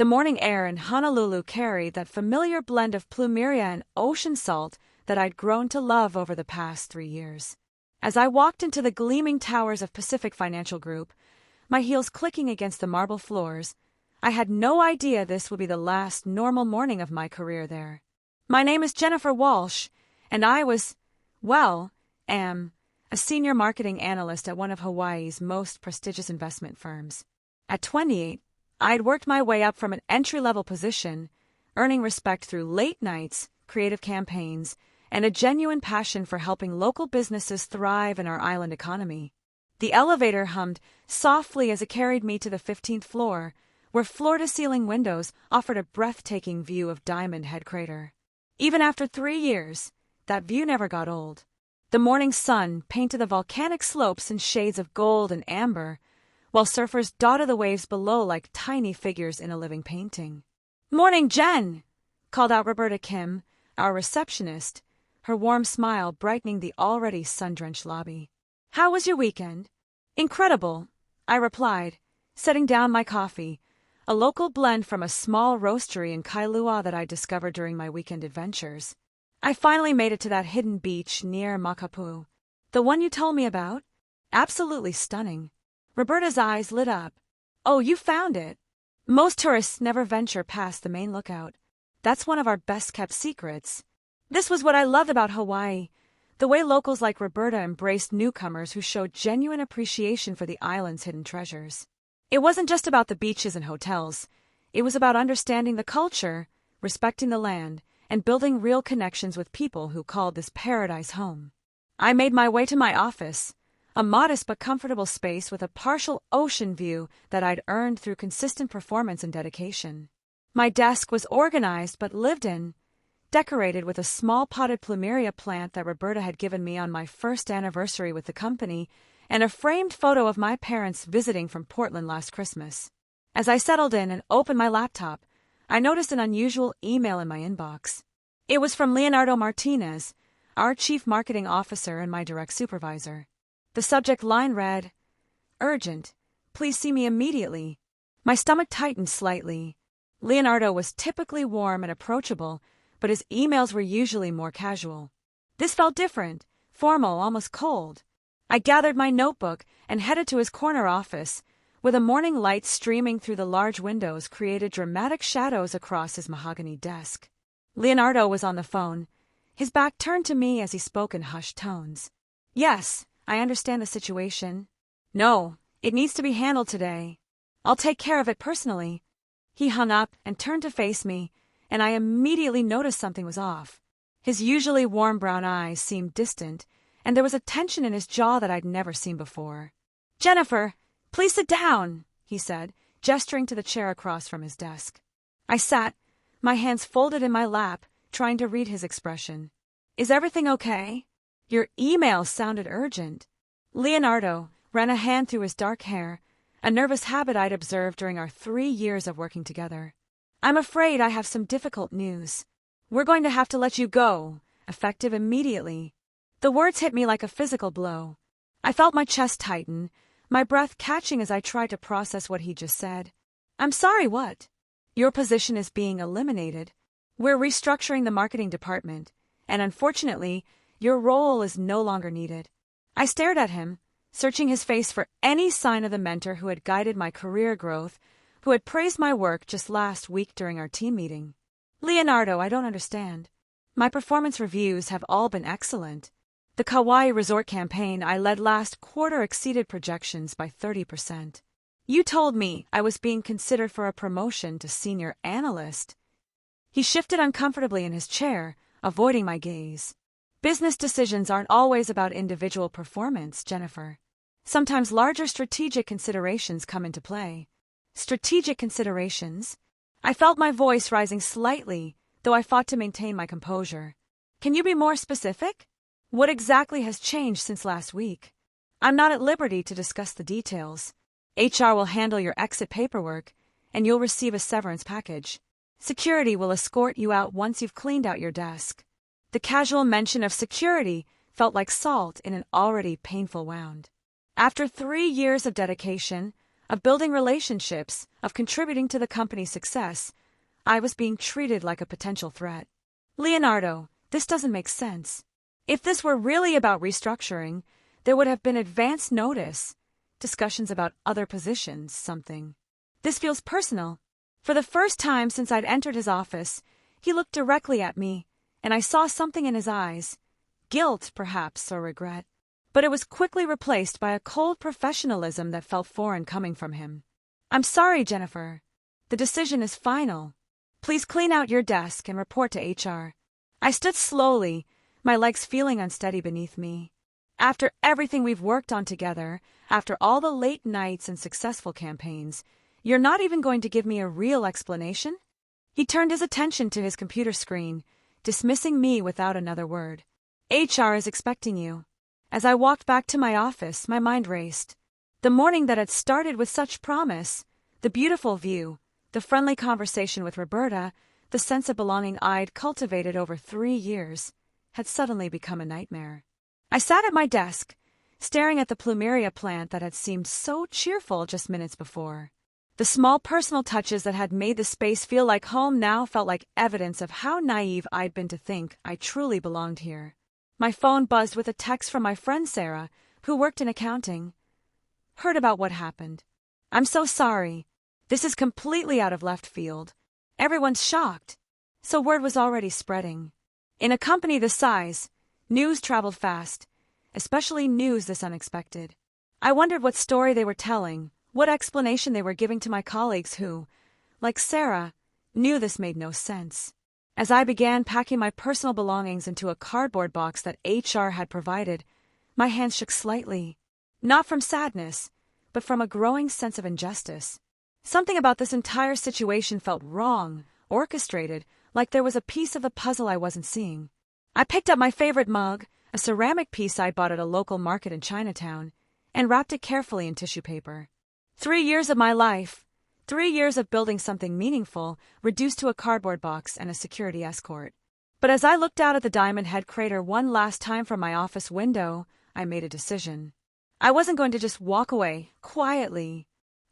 The morning air in Honolulu carried that familiar blend of plumeria and ocean salt that I'd grown to love over the past 3 years. As I walked into the gleaming towers of Pacific Financial Group, my heels clicking against the marble floors, I had no idea this would be the last normal morning of my career there. My name is Jennifer Walsh, and I am a senior marketing analyst at one of Hawaii's most prestigious investment firms. At 28, I'd worked my way up from an entry-level position, earning respect through late nights, creative campaigns, and a genuine passion for helping local businesses thrive in our island economy. The elevator hummed softly as it carried me to the 15th floor, where floor-to-ceiling windows offered a breathtaking view of Diamond Head Crater. Even after 3 years, that view never got old. The morning sun painted the volcanic slopes in shades of gold and amber, while surfers dotted the waves below like tiny figures in a living painting. "Morning, Jen!" called out Roberta Kim, our receptionist, her warm smile brightening the already sun-drenched lobby. "How was your weekend?" "Incredible," I replied, setting down my coffee, a local blend from a small roastery in Kailua that I discovered during my weekend adventures. "I finally made it to that hidden beach near Makapu'u. The one you told me about? Absolutely stunning." Roberta's eyes lit up. "Oh, you found it. Most tourists never venture past the main lookout. That's one of our best-kept secrets." This was what I loved about Hawaii, the way locals like Roberta embraced newcomers who showed genuine appreciation for the island's hidden treasures. It wasn't just about the beaches and hotels. It was about understanding the culture, respecting the land, and building real connections with people who called this paradise home. I made my way to my office, a modest but comfortable space with a partial ocean view that I'd earned through consistent performance and dedication. My desk was organized but lived in, decorated with a small potted plumeria plant that Roberta had given me on my first anniversary with the company, and a framed photo of my parents visiting from Portland last Christmas. As I settled in and opened my laptop, I noticed an unusual email in my inbox. It was from Leonardo Martinez, our chief marketing officer and my direct supervisor. The subject line read, "Urgent. Please see me immediately." My stomach tightened slightly. Leonardo was typically warm and approachable, but his emails were usually more casual. This felt different, formal, almost cold. I gathered my notebook and headed to his corner office, where the morning light streaming through the large windows created dramatic shadows across his mahogany desk. Leonardo was on the phone, his back turned to me as he spoke in hushed tones. "Yes, I understand the situation. No, it needs to be handled today. I'll take care of it personally." He hung up and turned to face me, and I immediately noticed something was off. His usually warm brown eyes seemed distant, and there was a tension in his jaw that I'd never seen before. "Jennifer, please sit down," he said, gesturing to the chair across from his desk. I sat, my hands folded in my lap, trying to read his expression. "Is everything okay? Your email sounded urgent." Leonardo ran a hand through his dark hair, a nervous habit I'd observed during our 3 years of working together. "I'm afraid I have some difficult news. We're going to have to let you go, effective immediately." The words hit me like a physical blow. I felt my chest tighten, my breath catching as I tried to process what he just said. "I'm sorry, what?" "Your position is being eliminated. We're restructuring the marketing department, and unfortunately, your role is no longer needed." I stared at him, searching his face for any sign of the mentor who had guided my career growth, who had praised my work just last week during our team meeting. "Leonardo, I don't understand. My performance reviews have all been excellent. The Kauai resort campaign I led last quarter exceeded projections by 30%. You told me I was being considered for a promotion to senior analyst." He shifted uncomfortably in his chair, avoiding my gaze. "Business decisions aren't always about individual performance, Jennifer. Sometimes larger strategic considerations come into play." "Strategic considerations?" I felt my voice rising slightly, though I fought to maintain my composure. "Can you be more specific? What exactly has changed since last week?" "I'm not at liberty to discuss the details. HR will handle your exit paperwork, and you'll receive a severance package. Security will escort you out once you've cleaned out your desk." The casual mention of security felt like salt in an already painful wound. After 3 years of dedication, of building relationships, of contributing to the company's success, I was being treated like a potential threat. Leonardo, this doesn't make sense. If this were really about restructuring, there would have been advance notice, discussions about other positions, something. This feels personal. For the first time since I'd entered his office, he looked directly at me, and I saw something in his eyes. Guilt, perhaps, or regret. But it was quickly replaced by a cold professionalism that felt foreign coming from him. I'm sorry, Jennifer. The decision is final. Please clean out your desk and report to HR. I stood slowly, my legs feeling unsteady beneath me. After everything we've worked on together, after all the late nights and successful campaigns, you're not even going to give me a real explanation? He turned his attention to his computer screen, dismissing me without another word. HR is expecting you. As I walked back to my office, my mind raced. The morning that had started with such promise, the beautiful view, the friendly conversation with Roberta, the sense of belonging I'd cultivated over 3 years, had suddenly become a nightmare. I sat at my desk, staring at the plumeria plant that had seemed so cheerful just minutes before. The small personal touches that had made the space feel like home now felt like evidence of how naive I'd been to think I truly belonged here. My phone buzzed with a text from my friend Sarah, who worked in accounting. Heard about what happened. I'm so sorry. This is completely out of left field. Everyone's shocked. So word was already spreading. In a company this size, news traveled fast, especially news this unexpected. I wondered what story they were telling, what explanation they were giving to my colleagues who, like Sarah, knew this made no sense. As I began packing my personal belongings into a cardboard box that HR had provided, my hands shook slightly, not from sadness, but from a growing sense of injustice. Something about this entire situation felt wrong, orchestrated, like there was a piece of the puzzle I wasn't seeing. I picked up my favorite mug, a ceramic piece I bought at a local market in Chinatown, and wrapped it carefully in tissue paper. 3 years of my life, 3 years of building something meaningful, reduced to a cardboard box and a security escort. But as I looked out at the Diamond Head crater one last time from my office window, I made a decision. I wasn't going to just walk away, quietly.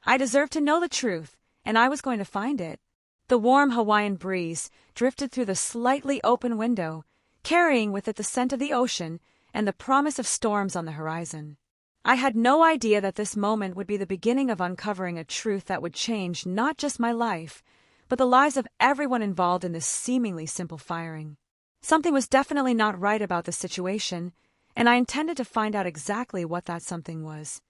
I deserved to know the truth, and I was going to find it. The warm Hawaiian breeze drifted through the slightly open window, carrying with it the scent of the ocean and the promise of storms on the horizon. I had no idea that this moment would be the beginning of uncovering a truth that would change not just my life, but the lives of everyone involved in this seemingly simple firing. Something was definitely not right about the situation, and I intended to find out exactly what that something was.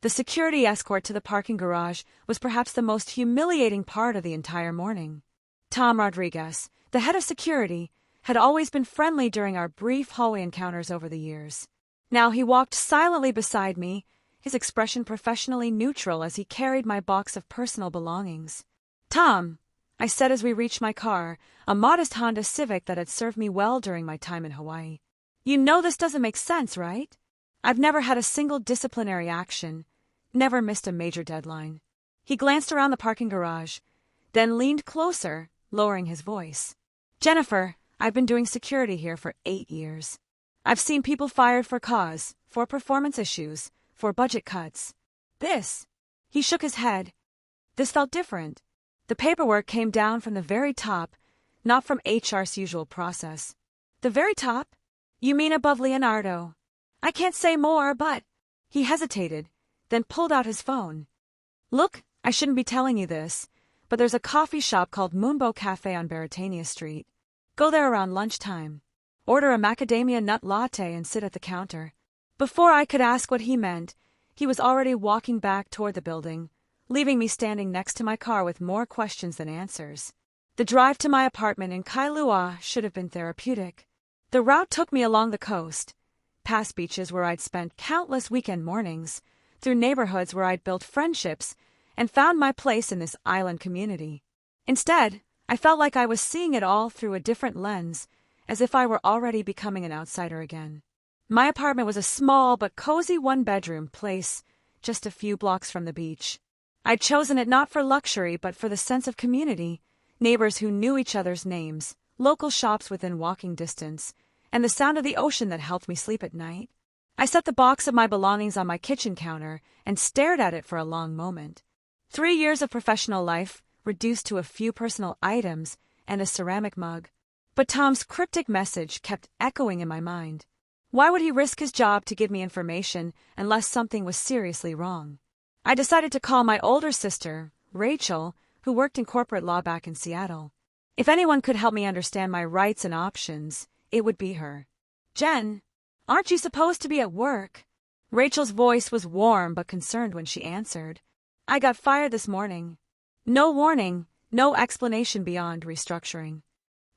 The security escort to the parking garage was perhaps the most humiliating part of the entire morning. Tom Rodriguez, the head of security, had always been friendly during our brief hallway encounters over the years. Now he walked silently beside me, his expression professionally neutral as he carried my box of personal belongings. "Tom," I said as we reached my car, a modest Honda Civic that had served me well during my time in Hawaii. "You know this doesn't make sense, right? I've never had a single disciplinary action, never missed a major deadline." He glanced around the parking garage, then leaned closer, lowering his voice. "Jennifer, I've been doing security here for 8 years. I've seen people fired for cause, for performance issues, for budget cuts. He shook his head. This felt different. The paperwork came down from the very top, not from HR's usual process. The very top? You mean above Leonardo? I can't say more, but..." He hesitated, then pulled out his phone. "Look, I shouldn't be telling you this, but there's a coffee shop called Moonbow Cafe on Baratania Street. Go there around lunchtime. Order a macadamia nut latte and sit at the counter." Before I could ask what he meant, he was already walking back toward the building, leaving me standing next to my car with more questions than answers. The drive to my apartment in Kailua should have been therapeutic. The route took me along the coast, past beaches where I'd spent countless weekend mornings, through neighborhoods where I'd built friendships, and found my place in this island community. Instead, I felt like I was seeing it all through a different lens, as if I were already becoming an outsider again. My apartment was a small but cozy one-bedroom place, just a few blocks from the beach. I'd chosen it not for luxury but for the sense of community, neighbors who knew each other's names, local shops within walking distance, and the sound of the ocean that helped me sleep at night. I set the box of my belongings on my kitchen counter and stared at it for a long moment. 3 years of professional life reduced to a few personal items and a ceramic mug. But Tom's cryptic message kept echoing in my mind. Why would he risk his job to give me information unless something was seriously wrong? I decided to call my older sister, Rachel, who worked in corporate law back in Seattle. If anyone could help me understand my rights and options, it would be her. "Jen, aren't you supposed to be at work?" Rachel's voice was warm but concerned when she answered. "I got fired this morning." No warning, no explanation beyond restructuring.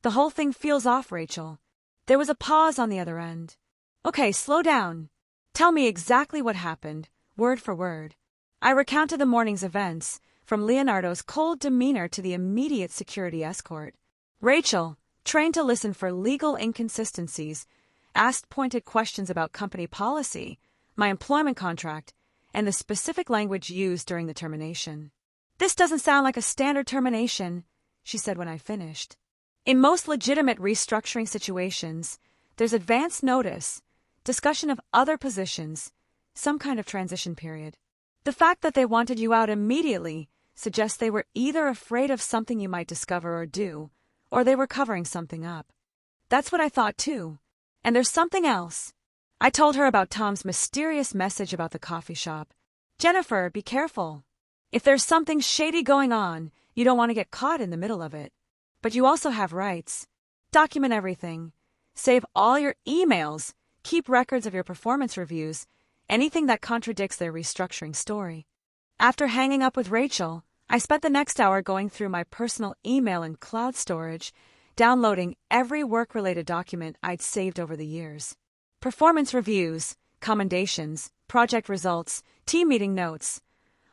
"The whole thing feels off, Rachel." There was a pause on the other end. "Okay, slow down. Tell me exactly what happened, word for word." I recounted the morning's events, from Leonardo's cold demeanor to the immediate security escort. Rachel, trained to listen for legal inconsistencies, asked pointed questions about company policy, my employment contract, and the specific language used during the termination. "This doesn't sound like a standard termination," she said when I finished. In most legitimate restructuring situations, there's advance notice, discussion of other positions, some kind of transition period. The fact that they wanted you out immediately suggests they were either afraid of something you might discover or do, or they were covering something up. That's what I thought too. And there's something else. I told her about Tom's mysterious message about the coffee shop. "Jennifer, be careful. If there's something shady going on, you don't want to get caught in the middle of it. But you also have rights. Document everything. Save all your emails. Keep records of your performance reviews, anything that contradicts their restructuring story." After hanging up with Rachel, I spent the next hour going through my personal email and cloud storage, downloading every work-related document I'd saved over the years. Performance reviews, commendations, project results, team meeting notes.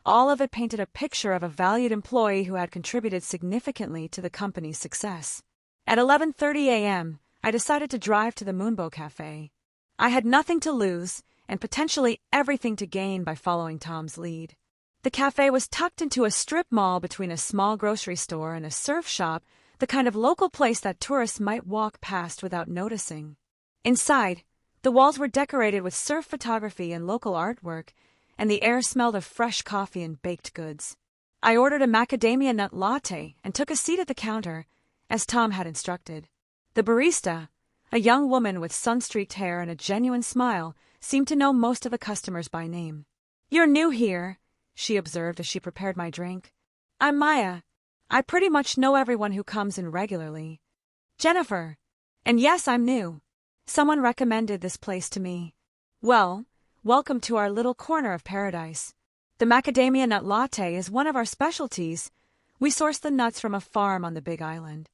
All of it painted a picture of a valued employee who had contributed significantly to the company's success. At 11:30 a.m., I decided to drive to the Moonbow Cafe. I had nothing to lose and potentially everything to gain by following Tom's lead. The cafe was tucked into a strip mall between a small grocery store and a surf shop, the kind of local place that tourists might walk past without noticing. Inside, the walls were decorated with surf photography and local artwork, and the air smelled of fresh coffee and baked goods. I ordered a macadamia nut latte and took a seat at the counter, as Tom had instructed. The barista, a young woman with sun-streaked hair and a genuine smile, seemed to know most of the customers by name. "You're new here," she observed as she prepared my drink. "I'm Maya. I pretty much know everyone who comes in regularly." "Jennifer. And yes, I'm new. Someone recommended this place to me." "Well, welcome to our little corner of paradise. The macadamia nut latte is one of our specialties. We source the nuts from a farm on the Big Island."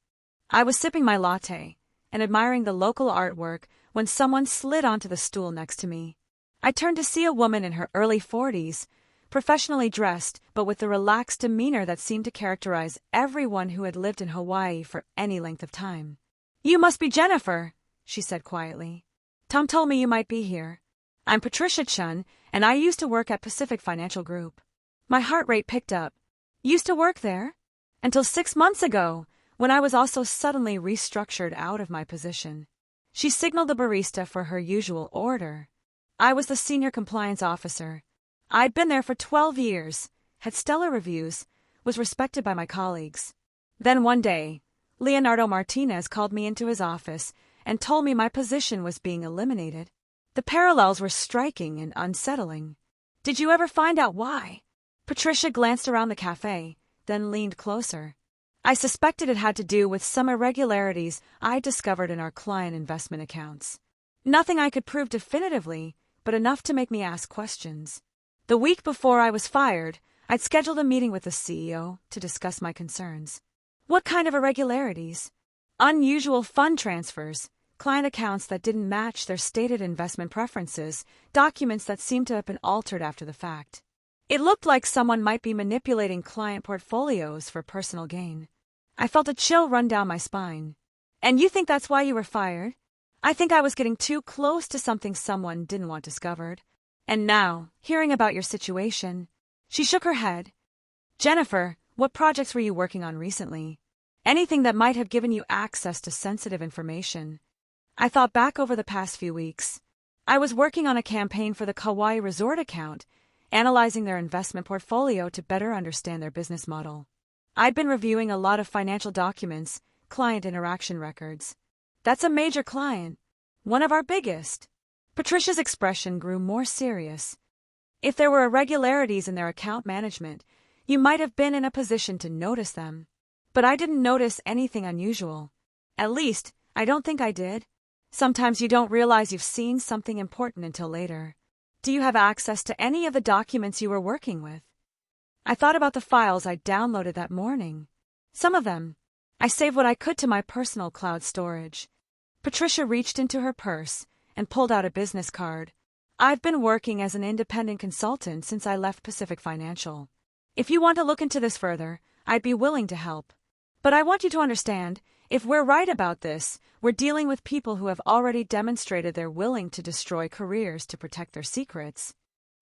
I was sipping my latte and admiring the local artwork when someone slid onto the stool next to me. I turned to see a woman in her early 40s, professionally dressed but with the relaxed demeanor that seemed to characterize everyone who had lived in Hawaii for any length of time. "You must be Jennifer," she said quietly. "Tom told me you might be here. I'm Patricia Chun, and I used to work at Pacific Financial Group." My heart rate picked up. "Used to work there?" "Until 6 months ago, when I was also suddenly restructured out of my position." She signaled the barista for her usual order. I was the senior compliance officer. I'd been there for 12 years, had stellar reviews, was respected by my colleagues. Then one day, Leonardo Martinez called me into his office and told me my position was being eliminated. The parallels were striking and unsettling. "Did you ever find out why?" Patricia glanced around the cafe, then leaned closer. "I suspected it had to do with some irregularities I discovered in our client investment accounts. Nothing I could prove definitively, but enough to make me ask questions. The week before I was fired, I'd scheduled a meeting with the CEO to discuss my concerns." "What kind of irregularities?" "Unusual fund transfers, client accounts that didn't match their stated investment preferences, documents that seemed to have been altered after the fact. It looked like someone might be manipulating client portfolios for personal gain." I felt a chill run down my spine. "And you think that's why you were fired?" "I think I was getting too close to something someone didn't want discovered. And now, hearing about your situation." She shook her head. "Jennifer, what projects were you working on recently? Anything that might have given you access to sensitive information?" I thought back over the past few weeks. I was working on a campaign for the Kauai Resort account, analyzing their investment portfolio to better understand their business model. I'd been reviewing a lot of financial documents, client interaction records. That's a major client. One of our biggest. Patricia's expression grew more serious. If there were irregularities in their account management, you might have been in a position to notice them. But I didn't notice anything unusual. At least, I don't think I did. Sometimes you don't realize you've seen something important until later. Do you have access to any of the documents you were working with? I thought about the files I'd downloaded that morning. Some of them. I saved what I could to my personal cloud storage. Patricia reached into her purse and pulled out a business card. I've been working as an independent consultant since I left Pacific Financial. If you want to look into this further, I'd be willing to help. But I want you to understand, if we're right about this, we're dealing with people who have already demonstrated they're willing to destroy careers to protect their secrets.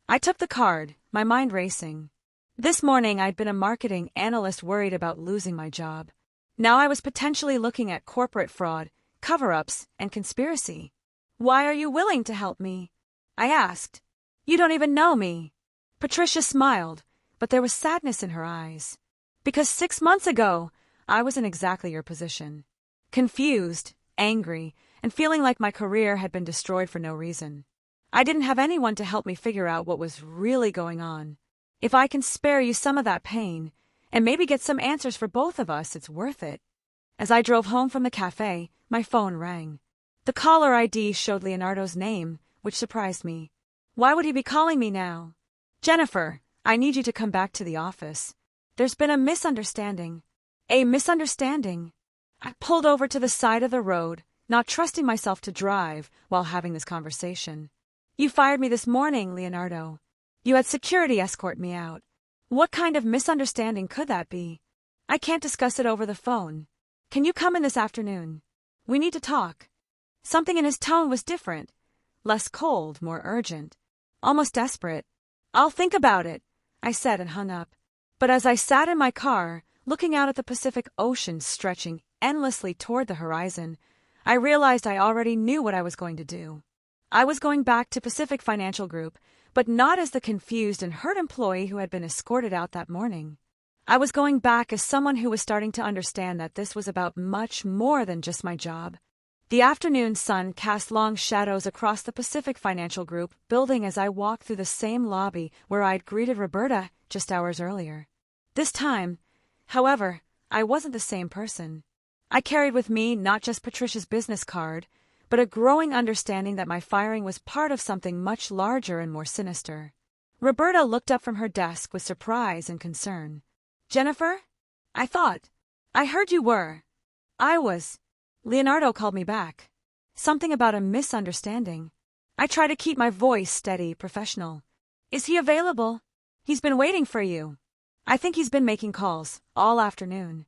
I took the card, my mind racing. This morning I'd been a marketing analyst worried about losing my job. Now I was potentially looking at corporate fraud, cover-ups, and conspiracy. Why are you willing to help me? I asked. You don't even know me. Patricia smiled, but there was sadness in her eyes. Because 6 months ago, I was in exactly your position. Confused, angry, and feeling like my career had been destroyed for no reason. I didn't have anyone to help me figure out what was really going on. If I can spare you some of that pain, and maybe get some answers for both of us, it's worth it. As I drove home from the cafe, my phone rang. The caller ID showed Leonardo's name, which surprised me. Why would he be calling me now? Jennifer, I need you to come back to the office. There's been a misunderstanding. A misunderstanding. I pulled over to the side of the road, not trusting myself to drive while having this conversation. You fired me this morning, Leonardo. You had security escort me out. What kind of misunderstanding could that be? I can't discuss it over the phone. Can you come in this afternoon? We need to talk. Something in his tone was different. Less cold, more urgent. Almost desperate. I'll think about it, I said and hung up. But as I sat in my car, looking out at the Pacific Ocean stretching endlessly toward the horizon, I realized I already knew what I was going to do. I was going back to Pacific Financial Group, but not as the confused and hurt employee who had been escorted out that morning. I was going back as someone who was starting to understand that this was about much more than just my job. The afternoon sun cast long shadows across the Pacific Financial Group building as I walked through the same lobby where I'd greeted Roberta just hours earlier. This time, however, I wasn't the same person. I carried with me not just Patricia's business card, but a growing understanding that my firing was part of something much larger and more sinister. Roberta looked up from her desk with surprise and concern. Jennifer? I thought. I heard you were. I was. Leonardo called me back. Something about a misunderstanding. I try to keep my voice steady, professional. Is he available? He's been waiting for you. I think he's been making calls all afternoon.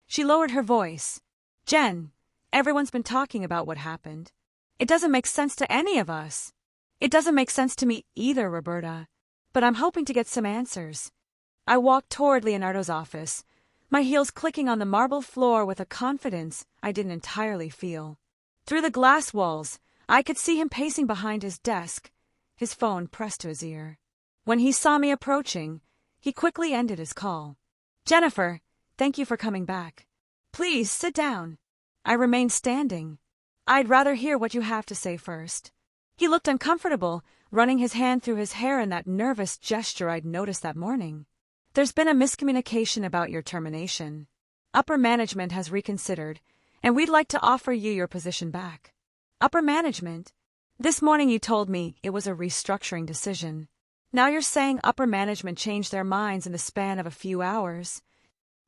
She lowered her voice. Jen, everyone's been talking about what happened. It doesn't make sense to any of us. It doesn't make sense to me either, Roberta. But I'm hoping to get some answers. I walked toward Leonardo's office, my heels clicking on the marble floor with a confidence I didn't entirely feel. Through the glass walls, I could see him pacing behind his desk, his phone pressed to his ear. When he saw me approaching, he quickly ended his call. Jennifer, thank you for coming back. Please sit down. I remained standing. I'd rather hear what you have to say first. He looked uncomfortable, running his hand through his hair in that nervous gesture I'd noticed that morning. There's been a miscommunication about your termination. Upper management has reconsidered, and we'd like to offer you your position back. Upper management? This morning you told me it was a restructuring decision. Now you're saying upper management changed their minds in the span of a few hours.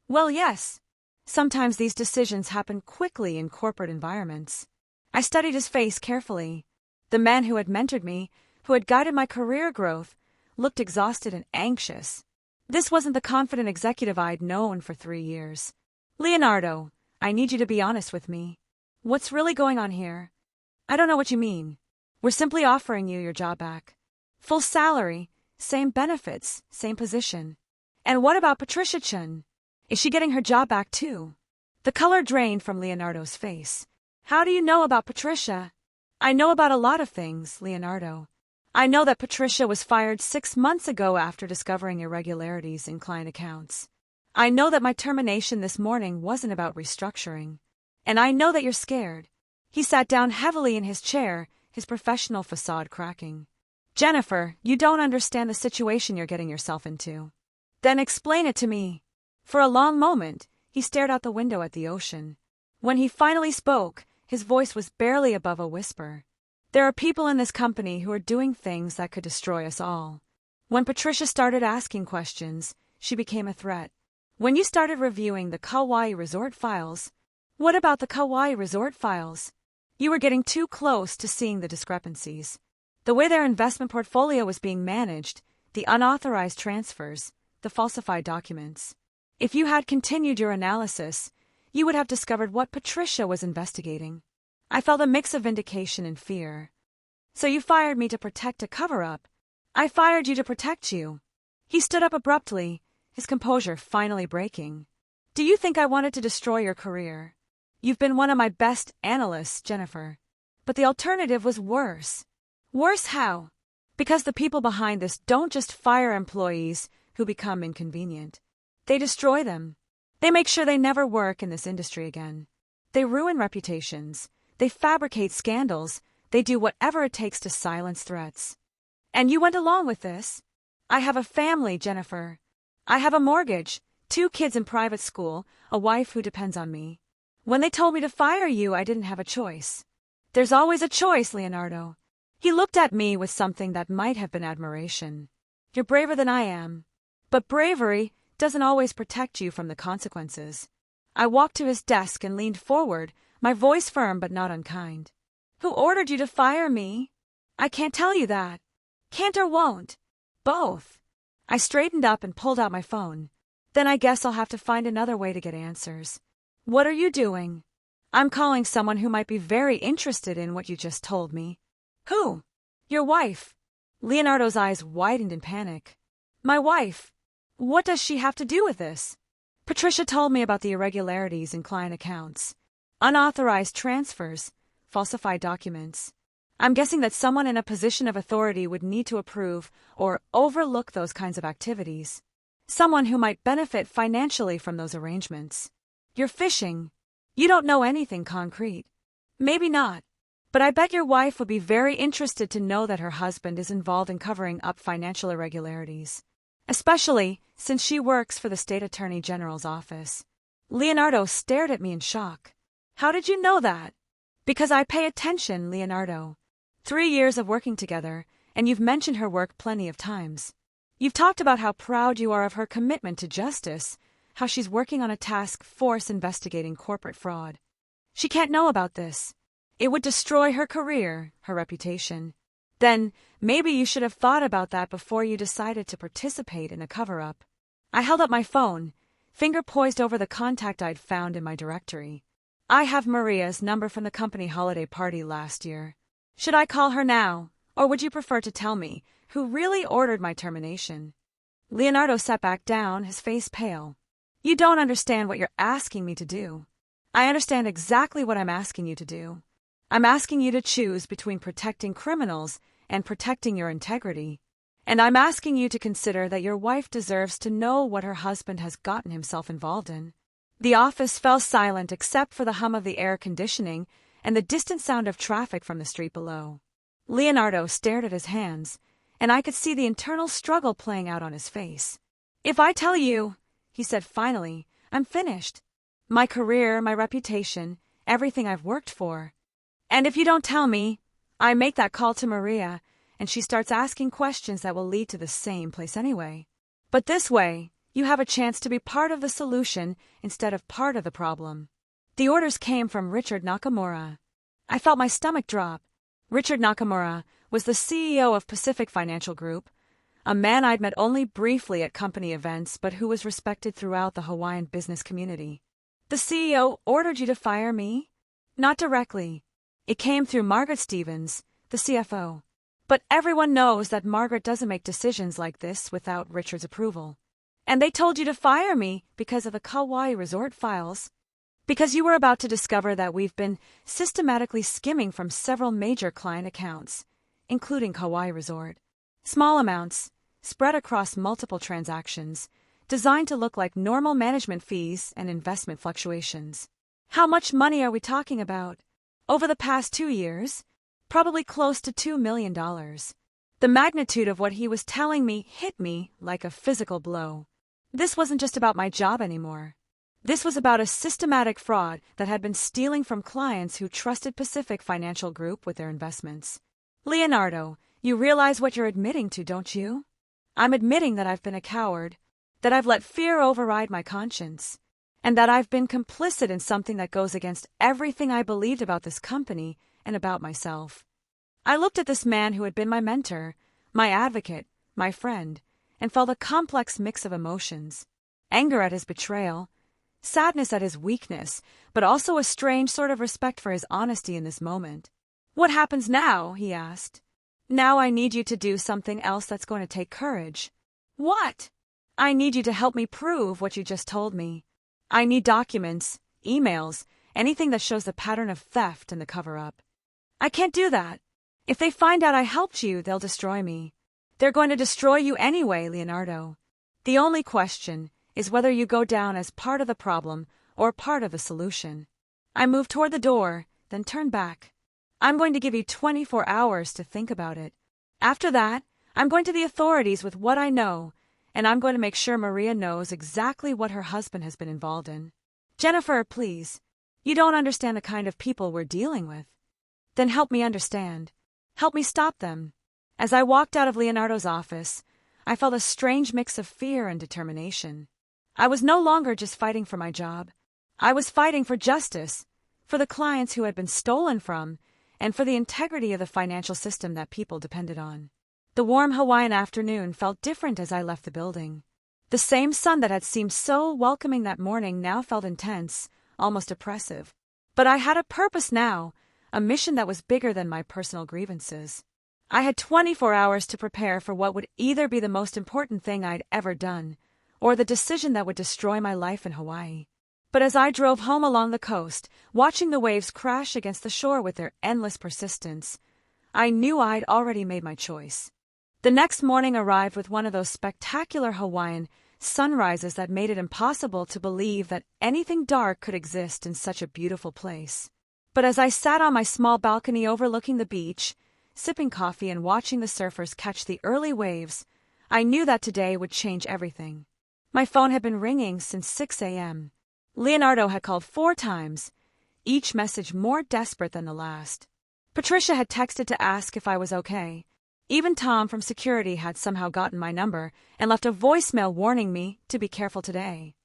Well, yes. Sometimes these decisions happen quickly in corporate environments. I studied his face carefully. The man who had mentored me, who had guided my career growth, looked exhausted and anxious. This wasn't the confident executive I'd known for 3 years. Leonardo, I need you to be honest with me. What's really going on here? I don't know what you mean. We're simply offering you your job back. Full salary, same benefits, same position. And what about Patricia Chen? Is she getting her job back too? The color drained from Leonardo's face. How do you know about Patricia? I know about a lot of things, Leonardo. I know that Patricia was fired 6 months ago after discovering irregularities in client accounts. I know that my termination this morning wasn't about restructuring. And I know that you're scared. He sat down heavily in his chair, his professional facade cracking. Jennifer, you don't understand the situation you're getting yourself into. Then explain it to me. For a long moment, he stared out the window at the ocean. When he finally spoke, his voice was barely above a whisper. There are people in this company who are doing things that could destroy us all. When Patricia started asking questions, she became a threat. When you started reviewing the Kauai Resort files, what about the Kauai Resort files? You were getting too close to seeing the discrepancies. The way their investment portfolio was being managed, the unauthorized transfers, the falsified documents. If you had continued your analysis, you would have discovered what Patricia was investigating. I felt a mix of vindication and fear. So you fired me to protect a cover-up. I fired you to protect you. He stood up abruptly, his composure finally breaking. Do you think I wanted to destroy your career? You've been one of my best analysts, Jennifer. But the alternative was worse. Worse how? Because the people behind this don't just fire employees who become inconvenient. They destroy them. They make sure they never work in this industry again. They ruin reputations. They fabricate scandals. They do whatever it takes to silence threats. And you went along with this? I have a family, Jennifer. I have a mortgage, 2 kids in private school, a wife who depends on me. When they told me to fire you, I didn't have a choice. There's always a choice, Leonardo. He looked at me with something that might have been admiration. You're braver than I am. But bravery doesn't always protect you from the consequences. I walked to his desk and leaned forward, my voice firm but not unkind. Who ordered you to fire me? I can't tell you that. Can't or won't. Both. I straightened up and pulled out my phone. Then I guess I'll have to find another way to get answers. What are you doing? I'm calling someone who might be very interested in what you just told me. Who? Your wife. Leonardo's eyes widened in panic. My wife. What does she have to do with this? Patricia told me about the irregularities in client accounts. Unauthorized transfers, falsified documents. I'm guessing that someone in a position of authority would need to approve or overlook those kinds of activities. Someone who might benefit financially from those arrangements. You're fishing. You don't know anything concrete. Maybe not. But I bet your wife would be very interested to know that her husband is involved in covering up financial irregularities. Especially since she works for the State Attorney General's office. Leonardo stared at me in shock. How did you know that? Because I pay attention, Leonardo. 3 years of working together, and you've mentioned her work plenty of times. You've talked about how proud you are of her commitment to justice, how she's working on a task force investigating corporate fraud. She can't know about this. It would destroy her career, her reputation. Then maybe you should have thought about that before you decided to participate in a cover-up. I held up my phone, finger poised over the contact I'd found in my directory. I have Maria's number from the company holiday party last year. Should I call her now, or would you prefer to tell me who really ordered my termination? Leonardo sat back down, his face pale. You don't understand what you're asking me to do. I understand exactly what I'm asking you to do. I'm asking you to choose between protecting criminals and protecting your integrity. And I'm asking you to consider that your wife deserves to know what her husband has gotten himself involved in. The office fell silent except for the hum of the air conditioning and the distant sound of traffic from the street below. Leonardo stared at his hands, and I could see the internal struggle playing out on his face. If I tell you, he said finally, I'm finished. My career, my reputation, everything I've worked for. And if you don't tell me, I make that call to Maria, and she starts asking questions that will lead to the same place anyway. But this way, you have a chance to be part of the solution instead of part of the problem. The orders came from Richard Nakamura. I felt my stomach drop. Richard Nakamura was the CEO of Pacific Financial Group, a man I'd met only briefly at company events but who was respected throughout the Hawaiian business community. The CEO ordered you to fire me? Not directly. It came through Margaret Stevens, the CFO. But everyone knows that Margaret doesn't make decisions like this without Richard's approval. And they told you to fire me because of the Kauai Resort files. Because you were about to discover that we've been systematically skimming from several major client accounts, including Kauai Resort. Small amounts, spread across multiple transactions, designed to look like normal management fees and investment fluctuations. How much money are we talking about? Over the past 2 years, probably close to $2 million. The magnitude of what he was telling me hit me like a physical blow. This wasn't just about my job anymore. This was about a systematic fraud that had been stealing from clients who trusted Pacific Financial Group with their investments. Leonardo, you realize what you're admitting to, don't you? I'm admitting that I've been a coward, that I've let fear override my conscience, and that I've been complicit in something that goes against everything I believed about this company and about myself. I looked at this man who had been my mentor, my advocate, my friend, and felt a complex mix of emotions. Anger at his betrayal, sadness at his weakness, but also a strange sort of respect for his honesty in this moment. "What happens now?" he asked. "Now I need you to do something else that's going to take courage." "What?" "I need you to help me prove what you just told me. I need documents, emails, anything that shows the pattern of theft and the cover-up." "I can't do that. If they find out I helped you, they'll destroy me." "They're going to destroy you anyway, Leonardo. The only question is whether you go down as part of the problem or part of the solution." I moved toward the door, then turned back. "I'm going to give you 24 hours to think about it. After that, I'm going to the authorities with what I know, and I'm going to make sure Maria knows exactly what her husband has been involved in." "Jennifer, please. You don't understand the kind of people we're dealing with." "Then help me understand. Help me stop them." As I walked out of Leonardo's office, I felt a strange mix of fear and determination. I was no longer just fighting for my job. I was fighting for justice, for the clients who had been stolen from, and for the integrity of the financial system that people depended on. The warm Hawaiian afternoon felt different as I left the building. The same sun that had seemed so welcoming that morning now felt intense, almost oppressive. But I had a purpose now, a mission that was bigger than my personal grievances. I had 24 hours to prepare for what would either be the most important thing I'd ever done, or the decision that would destroy my life in Hawaii. But as I drove home along the coast, watching the waves crash against the shore with their endless persistence, I knew I'd already made my choice. The next morning arrived with one of those spectacular Hawaiian sunrises that made it impossible to believe that anything dark could exist in such a beautiful place. But as I sat on my small balcony overlooking the beach, sipping coffee and watching the surfers catch the early waves, I knew that today would change everything. My phone had been ringing since 6 a.m. Leonardo had called 4 times, each message more desperate than the last. Patricia had texted to ask if I was okay. Even Tom from security had somehow gotten my number and left a voicemail warning me to be careful today.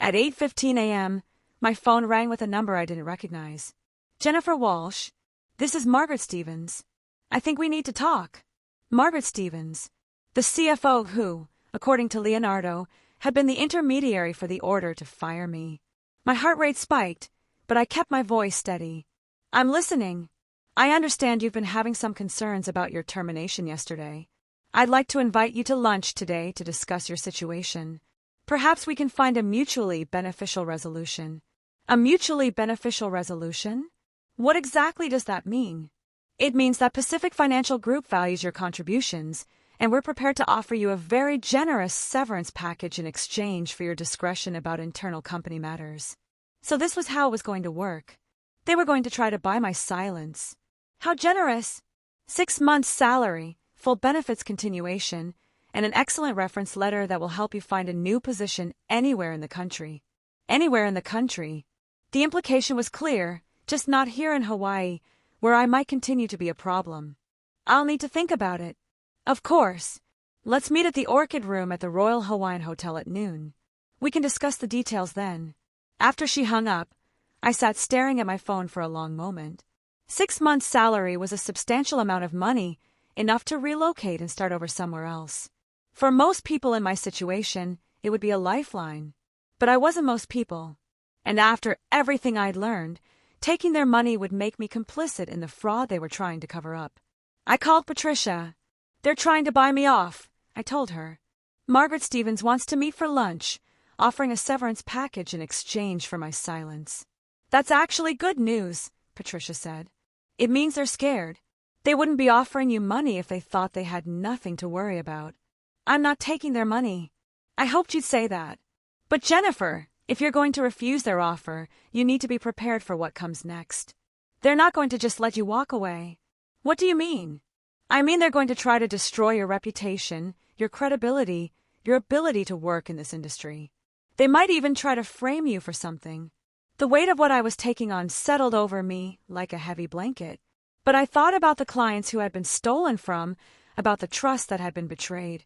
At 8:15 a.m., my phone rang with a number I didn't recognize. "Jennifer Walsh, this is Margaret Stevens. I think we need to talk." Margaret Stevens, the CFO who, according to Leonardo, had been the intermediary for the order to fire me. My heart rate spiked, but I kept my voice steady. "I'm listening. I understand you've been having some concerns about your termination yesterday. I'd like to invite you to lunch today to discuss your situation. Perhaps we can find a mutually beneficial resolution." "A mutually beneficial resolution? What exactly does that mean?" "It means that Pacific Financial Group values your contributions, and we're prepared to offer you a very generous severance package in exchange for your discretion about internal company matters." So this was how it was going to work. They were going to try to buy my silence. How generous! 6 months' salary, full benefits continuation, and an excellent reference letter that will help you find a new position anywhere in the country. Anywhere in the country. The implication was clear, just not here in Hawaii, where I might continue to be a problem. "I'll need to think about it." "Of course. Let's meet at the Orchid Room at the Royal Hawaiian Hotel at noon. We can discuss the details then." After she hung up, I sat staring at my phone for a long moment. 6 months' salary was a substantial amount of money, enough to relocate and start over somewhere else. For most people in my situation, it would be a lifeline. But I wasn't most people. And after everything I'd learned, taking their money would make me complicit in the fraud they were trying to cover up. I called Patricia. "They're trying to buy me off," I told her. "Margaret Stevens wants to meet for lunch, offering a severance package in exchange for my silence." "That's actually good news," Patricia said. "It means they're scared. They wouldn't be offering you money if they thought they had nothing to worry about. I'm not taking their money. I hoped you'd say that. But Jennifer, if you're going to refuse their offer, you need to be prepared for what comes next. They're not going to just let you walk away. What do you mean? I mean they're going to try to destroy your reputation, your credibility, your ability to work in this industry. They might even try to frame you for something. The weight of what I was taking on settled over me like a heavy blanket. But I thought about the clients who had been stolen from, about the trust that had been betrayed,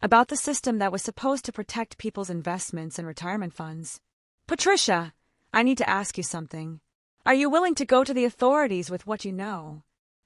about the system that was supposed to protect people's investments and retirement funds. Patricia, I need to ask you something. Are you willing to go to the authorities with what you know?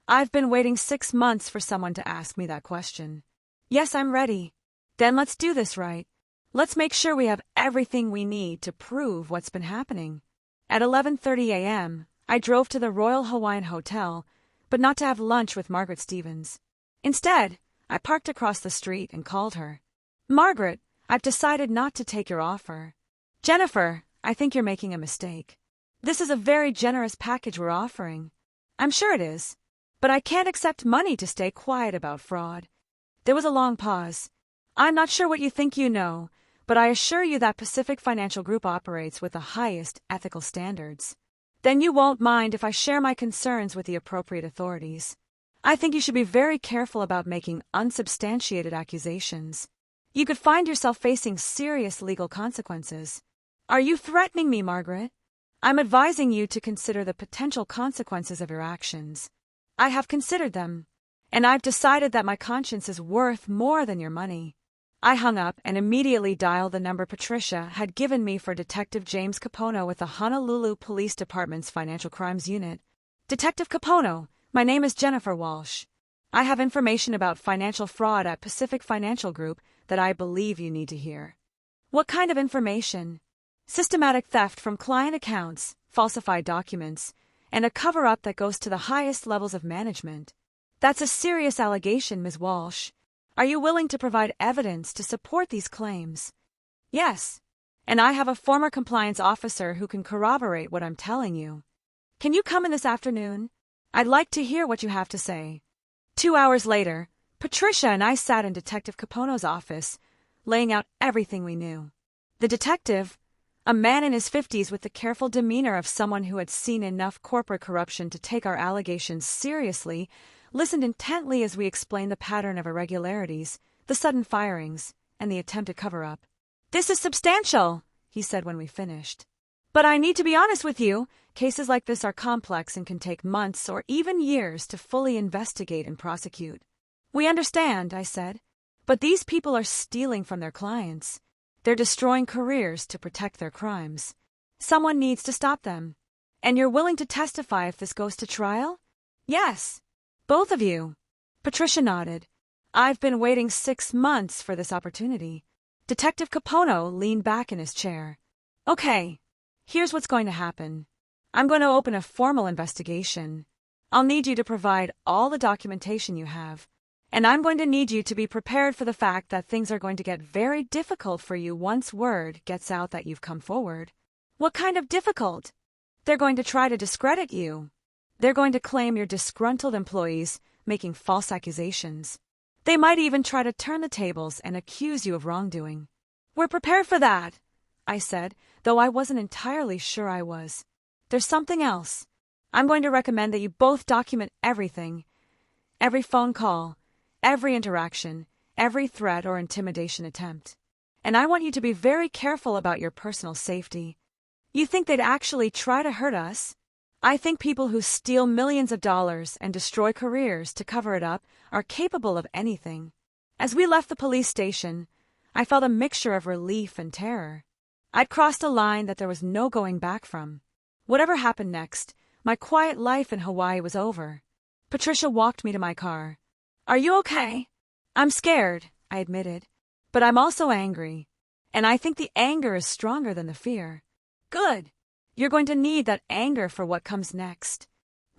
I've been waiting 6 months for someone to ask me that question. Yes, I'm ready. Then let's do this right. Let's make sure we have everything we need to prove what's been happening. At 11:30 a.m., I drove to the Royal Hawaiian Hotel, but not to have lunch with Margaret Stevens. Instead, I parked across the street and called her. Margaret, I've decided not to take your offer. Jennifer, I think you're making a mistake. This is a very generous package we're offering. I'm sure it is. But I can't accept money to stay quiet about fraud. There was a long pause. I'm not sure what you think you know, but I assure you that Pacific Financial Group operates with the highest ethical standards. Then you won't mind if I share my concerns with the appropriate authorities. I think you should be very careful about making unsubstantiated accusations. You could find yourself facing serious legal consequences. Are you threatening me, Margaret? I'm advising you to consider the potential consequences of your actions. I have considered them, and I've decided that my conscience is worth more than your money. I hung up and immediately dialed the number Patricia had given me for Detective James Capono with the Honolulu Police Department's Financial Crimes Unit. Detective Capono, my name is Jennifer Walsh. I have information about financial fraud at Pacific Financial Group that I believe you need to hear. What kind of information? Systematic theft from client accounts, falsified documents, and a cover-up that goes to the highest levels of management. That's a serious allegation, Ms. Walsh. Are you willing to provide evidence to support these claims? Yes, and I have a former compliance officer who can corroborate what I'm telling you. Can you come in this afternoon? I'd like to hear what you have to say. 2 hours later, Patricia and I sat in Detective Capono's office, laying out everything we knew. The detective, a man in his 50s with the careful demeanor of someone who had seen enough corporate corruption to take our allegations seriously, listened intently as we explained the pattern of irregularities, the sudden firings, and the attempted cover-up. This is substantial, he said when we finished. But I need to be honest with you, cases like this are complex and can take months or even years to fully investigate and prosecute. We understand, I said, but these people are stealing from their clients. They're destroying careers to protect their crimes. Someone needs to stop them. And you're willing to testify if this goes to trial? Yes. Both of you. Patricia nodded. I've been waiting 6 months for this opportunity. Detective Capono leaned back in his chair. Okay, here's what's going to happen. I'm going to open a formal investigation. I'll need you to provide all the documentation you have. And I'm going to need you to be prepared for the fact that things are going to get very difficult for you once word gets out that you've come forward. What kind of difficult? They're going to try to discredit you. They're going to claim you're disgruntled employees making false accusations. They might even try to turn the tables and accuse you of wrongdoing. We're prepared for that, I said, though I wasn't entirely sure I was. There's something else. I'm going to recommend that you both document everything. Every phone call, every interaction, every threat or intimidation attempt. And I want you to be very careful about your personal safety. You think they'd actually try to hurt us? I think people who steal millions of dollars and destroy careers to cover it up are capable of anything. As we left the police station, I felt a mixture of relief and terror. I'd crossed a line that there was no going back from. Whatever happened next, my quiet life in Hawaii was over. Patricia walked me to my car. Are you okay? I'm scared, I admitted, but I'm also angry. And I think the anger is stronger than the fear. Good. You're going to need that anger for what comes next.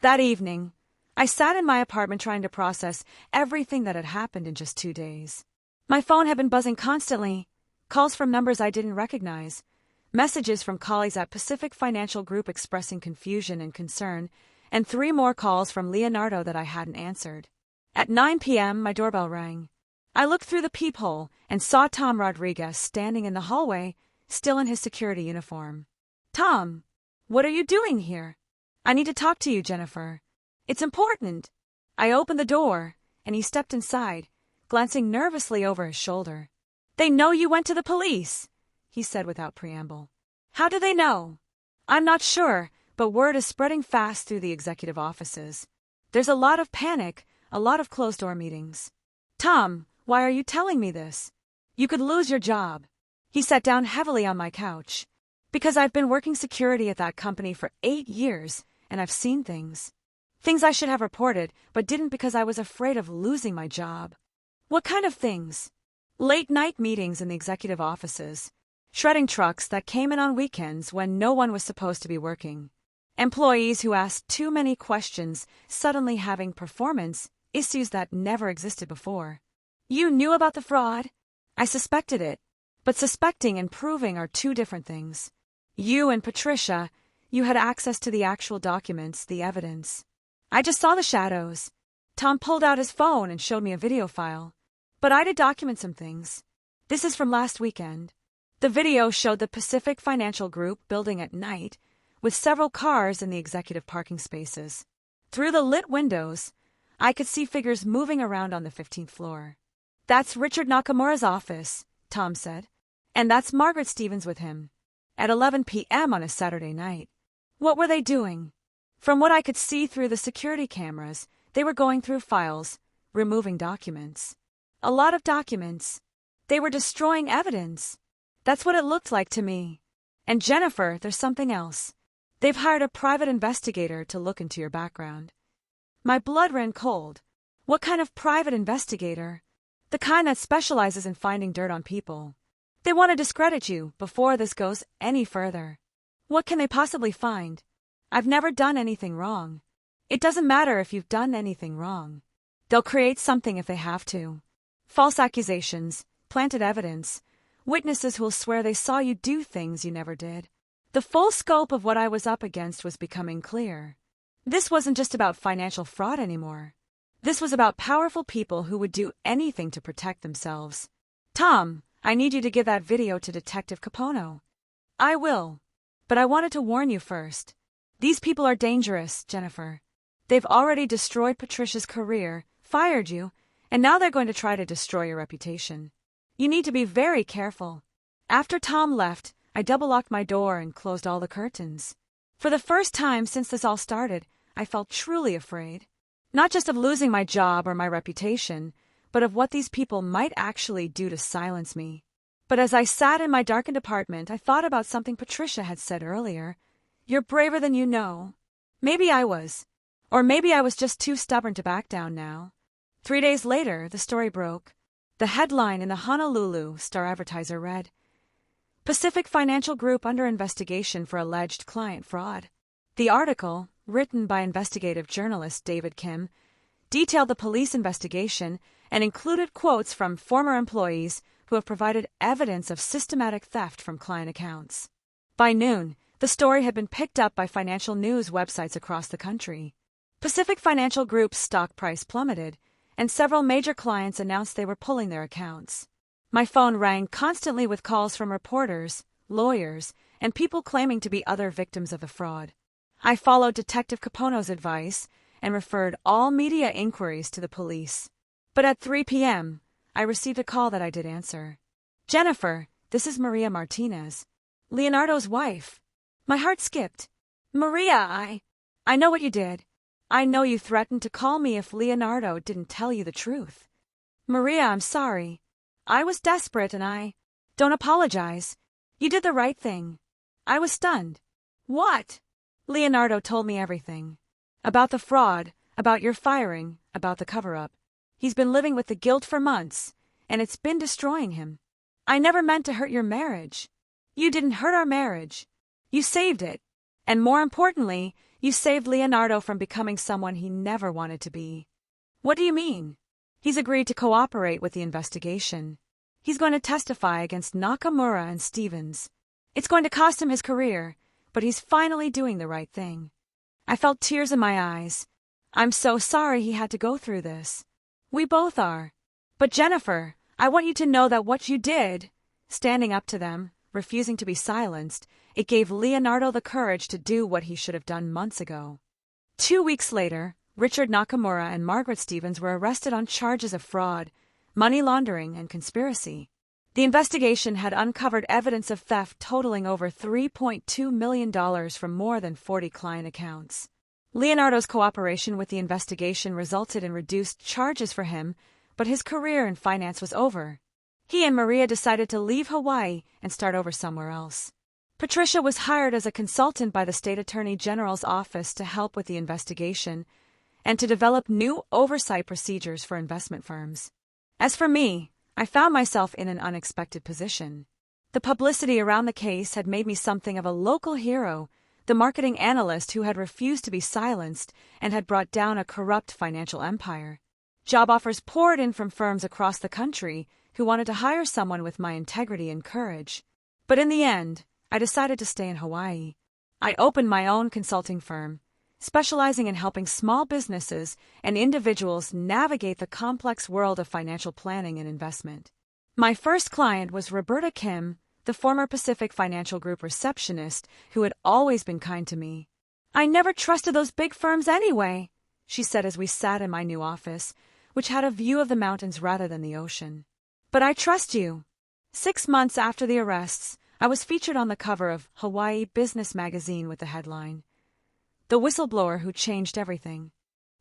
That evening, I sat in my apartment trying to process everything that had happened in just 2 days. My phone had been buzzing constantly, calls from numbers I didn't recognize, messages from colleagues at Pacific Financial Group expressing confusion and concern, and 3 more calls from Leonardo that I hadn't answered. At 9 p.m., my doorbell rang. I looked through the peephole and saw Tom Rodriguez standing in the hallway, still in his security uniform. "Tom, what are you doing here? I need to talk to you, Jennifer. It's important." I opened the door, and he stepped inside, glancing nervously over his shoulder. "They know you went to the police," he said without preamble. "How do they know?" "I'm not sure, but word is spreading fast through the executive offices. There's a lot of panic, a lot of closed-door meetings." "Tom, why are you telling me this? You could lose your job." He sat down heavily on my couch. "Because I've been working security at that company for 8 years, and I've seen things. Things I should have reported, but didn't because I was afraid of losing my job." "What kind of things?" "Late-night meetings in the executive offices. Shredding trucks that came in on weekends when no one was supposed to be working. Employees who asked too many questions suddenly having performance issues that never existed before." "You knew about the fraud?" "I suspected it. But suspecting and proving are 2 different things. You and Patricia, you had access to the actual documents, the evidence. I just saw the shadows." Tom pulled out his phone and showed me a video file. "But I did document some things. This is from last weekend." The video showed the Pacific Financial Group building at night, with several cars in the executive parking spaces. Through the lit windows, I could see figures moving around on the 15th floor. "That's Richard Nakamura's office," Tom said. "And that's Margaret Stevens with him. At 11 p.m. on a Saturday night." "What were they doing?" "From what I could see through the security cameras, they were going through files, removing documents. A lot of documents. They were destroying evidence. That's what it looked like to me. And Jennifer, there's something else. They've hired a private investigator to look into your background." My blood ran cold. "What kind of private investigator?" "The kind that specializes in finding dirt on people. They want to discredit you before this goes any further." "What can they possibly find?" "I've never done anything wrong." "It doesn't matter if you've done anything wrong. They'll create something if they have to. False accusations, planted evidence, witnesses who'll swear they saw you do things you never did." The full scope of what I was up against was becoming clear. This wasn't just about financial fraud anymore. This was about powerful people who would do anything to protect themselves. "Tom, I need you to give that video to Detective Capono." "I will. But I wanted to warn you first. These people are dangerous, Jennifer. They've already destroyed Patricia's career, fired you, and now they're going to try to destroy your reputation. You need to be very careful." After Tom left, I double-locked my door and closed all the curtains. For the first time since this all started, I felt truly afraid. Not just of losing my job or my reputation, but of what these people might actually do to silence me. But as I sat in my darkened apartment, I thought about something Patricia had said earlier. "You're braver than you know." Maybe I was. Or maybe I was just too stubborn to back down now. 3 days later, the story broke. The headline in the Honolulu Star-Advertiser read, "Pacific Financial Group under investigation for alleged client fraud." The article, written by investigative journalist David Kim, detailed the police investigation and included quotes from former employees who have provided evidence of systematic theft from client accounts. By noon, the story had been picked up by financial news websites across the country. Pacific Financial Group's stock price plummeted, and several major clients announced they were pulling their accounts. My phone rang constantly with calls from reporters, lawyers, and people claiming to be other victims of the fraud. I followed Detective Capono's advice and referred all media inquiries to the police. But at 3 p.m., I received a call that I did answer. "Jennifer, this is Maria Martinez, Leonardo's wife." My heart skipped. "Maria, I know what you did. I know you threatened to call me if Leonardo didn't tell you the truth." "Maria, I'm sorry. I was desperate and I..." "Don't apologize. You did the right thing." I was stunned. "What?" "Leonardo told me everything. About the fraud, about your firing, about the cover-up. He's been living with the guilt for months, and it's been destroying him. I never meant to hurt your marriage." "You didn't hurt our marriage. You saved it. And more importantly, you saved Leonardo from becoming someone he never wanted to be." "What do you mean?" "He's agreed to cooperate with the investigation. He's going to testify against Nakamura and Stevens. It's going to cost him his career, but he's finally doing the right thing." I felt tears in my eyes. I'm so sorry he had to go through this. We both are. But Jennifer, I want you to know that what you did, standing up to them, refusing to be silenced, it gave Leonardo the courage to do what he should have done months ago. 2 weeks later, Richard Nakamura and Margaret Stevens were arrested on charges of fraud, money laundering, and conspiracy. The investigation had uncovered evidence of theft totaling over $3.2 million from more than 40 client accounts. Leonardo's cooperation with the investigation resulted in reduced charges for him, but his career in finance was over. He and Maria decided to leave Hawaii and start over somewhere else. Patricia was hired as a consultant by the State Attorney General's office to help with the investigation and to develop new oversight procedures for investment firms. As for me, I found myself in an unexpected position. The publicity around the case had made me something of a local hero, the marketing analyst who had refused to be silenced and had brought down a corrupt financial empire. Job offers poured in from firms across the country who wanted to hire someone with my integrity and courage. But in the end, I decided to stay in Hawaii. I opened my own consulting firm, specializing in helping small businesses and individuals navigate the complex world of financial planning and investment. My first client was Roberta Kim, the former Pacific Financial Group receptionist who had always been kind to me. "I never trusted those big firms anyway," she said as we sat in my new office, which had a view of the mountains rather than the ocean. "But I trust you." 6 months after the arrests, I was featured on the cover of Hawaii Business Magazine with the headline, "The Whistleblower Who Changed Everything."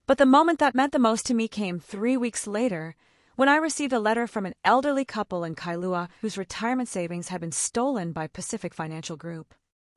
But the moment that meant the most to me came 3 weeks later, when I received a letter from an elderly couple in Kailua whose retirement savings had been stolen by Pacific Financial Group.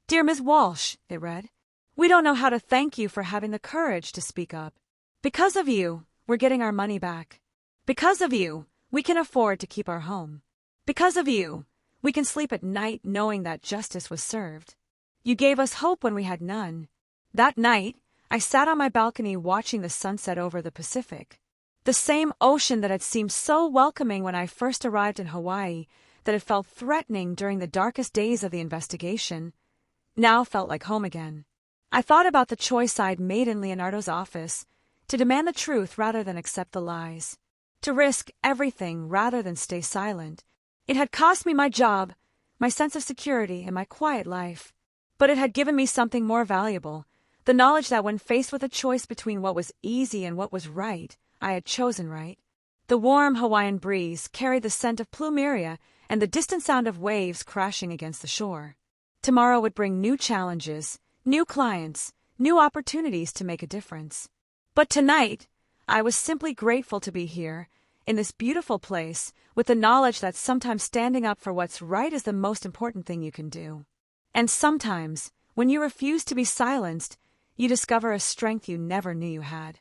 "Dear Ms. Walsh," it read, "we don't know how to thank you for having the courage to speak up. Because of you, we're getting our money back. Because of you, we can afford to keep our home. Because of you, we can sleep at night knowing that justice was served. You gave us hope when we had none." That night, I sat on my balcony watching the sunset over the Pacific. The same ocean that had seemed so welcoming when I first arrived in Hawaii, that had felt threatening during the darkest days of the investigation, now felt like home again. I thought about the choice I'd made in Leonardo's office, to demand the truth rather than accept the lies, to risk everything rather than stay silent. It had cost me my job, my sense of security, and my quiet life. But it had given me something more valuable, the knowledge that when faced with a choice between what was easy and what was right, I had chosen right. The warm Hawaiian breeze carried the scent of plumeria and the distant sound of waves crashing against the shore. Tomorrow would bring new challenges, new clients, new opportunities to make a difference. But tonight, I was simply grateful to be here, in this beautiful place, with the knowledge that sometimes standing up for what's right is the most important thing you can do. And sometimes, when you refuse to be silenced, you discover a strength you never knew you had.